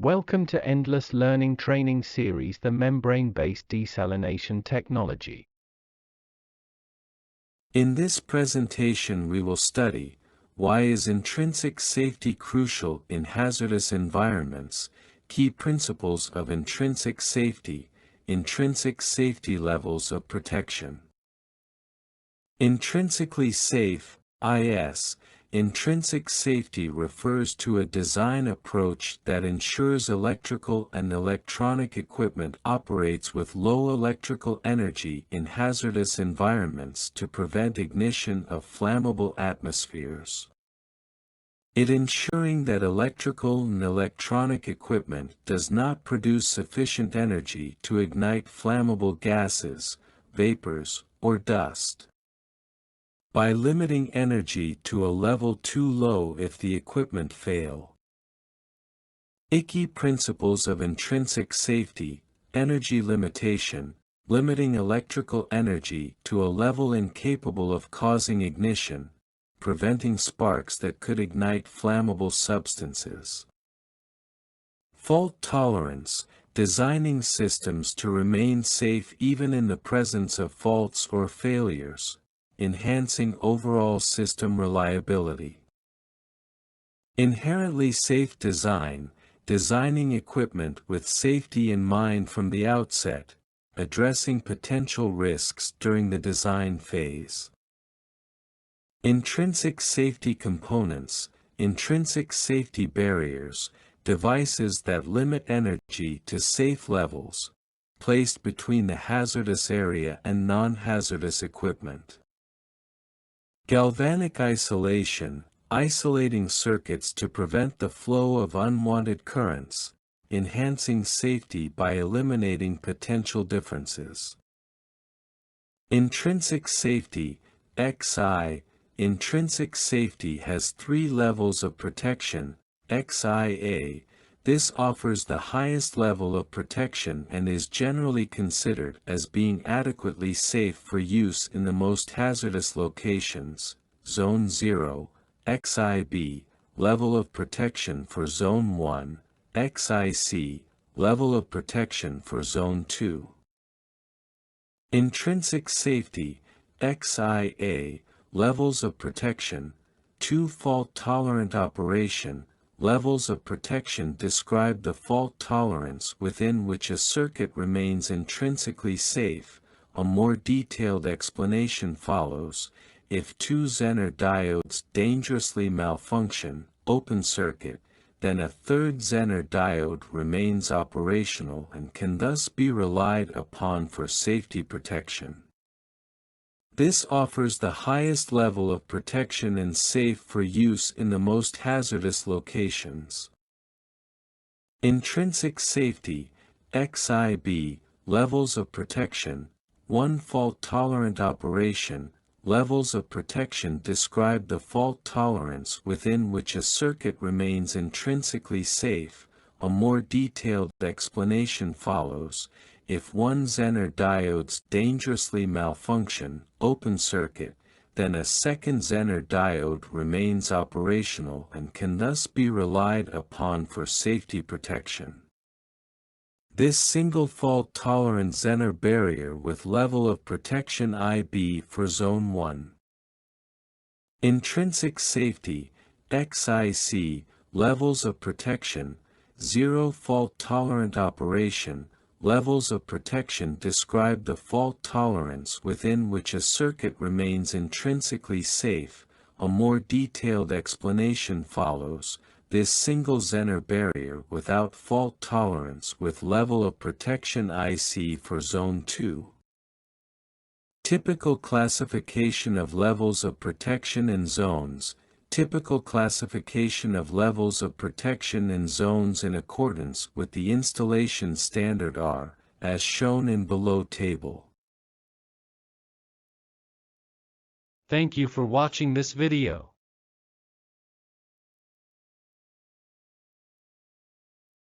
Welcome to Endless Learning Training Series, the membrane-based desalination technology. In this presentation we will study, why is intrinsic safety crucial in hazardous environments, key principles of intrinsic safety levels of protection. Intrinsically safe, IS. Intrinsic safety refers to a design approach that ensures electrical and electronic equipment operates with low electrical energy in hazardous environments to prevent ignition of flammable atmospheres. It ensuring that electrical and electronic equipment does not produce sufficient energy to ignite flammable gases, vapors, or dust. By limiting energy to a level too low if the equipment fail. Key principles of intrinsic safety, energy limitation, limiting electrical energy to a level incapable of causing ignition, preventing sparks that could ignite flammable substances. Fault tolerance, designing systems to remain safe even in the presence of faults or failures, enhancing overall system reliability. Inherently safe design, designing equipment with safety in mind from the outset, addressing potential risks during the design phase. Intrinsic safety components, intrinsic safety barriers, devices that limit energy to safe levels, placed between the hazardous area and non-hazardous equipment. Galvanic isolation, isolating circuits to prevent the flow of unwanted currents, enhancing safety by eliminating potential differences. Intrinsic safety, XI. Intrinsic safety has 3 levels of protection, XIA. This offers the highest level of protection and is generally considered as being adequately safe for use in the most hazardous locations. Zone 0, XIB, level of protection for Zone 1, XIC, level of protection for Zone 2. Intrinsic safety, XIA, levels of protection, 2 fault-tolerant operation. Levels of protection describe the fault tolerance within which a circuit remains intrinsically safe. A more detailed explanation follows. If 2 Zener diodes dangerously malfunction, open circuit, then a 3rd Zener diode remains operational and can thus be relied upon for safety protection. This offers the highest level of protection and safe for use in the most hazardous locations. Intrinsic safety, XIB, levels of protection, 1 fault-tolerant operation. Levels of protection describe the fault tolerance within which a circuit remains intrinsically safe. A more detailed explanation follows. If 1 Zener diodes dangerously malfunction, open circuit, then a 2nd Zener diode remains operational and can thus be relied upon for safety protection. This single fault-tolerant Zener barrier with level of protection IB for Zone 1. Intrinsic safety, XIC, levels of protection, 0 fault-tolerant operation. Levels of protection describe the fault tolerance within which a circuit remains intrinsically safe. A more detailed explanation follows. This single Zener barrier without fault tolerance with level of protection IC for Zone 2. Typical classification of levels of protection in zones. Typical classification of levels of protection in zones in accordance with the installation standard are, as shown in below table. Thank you for watching this video.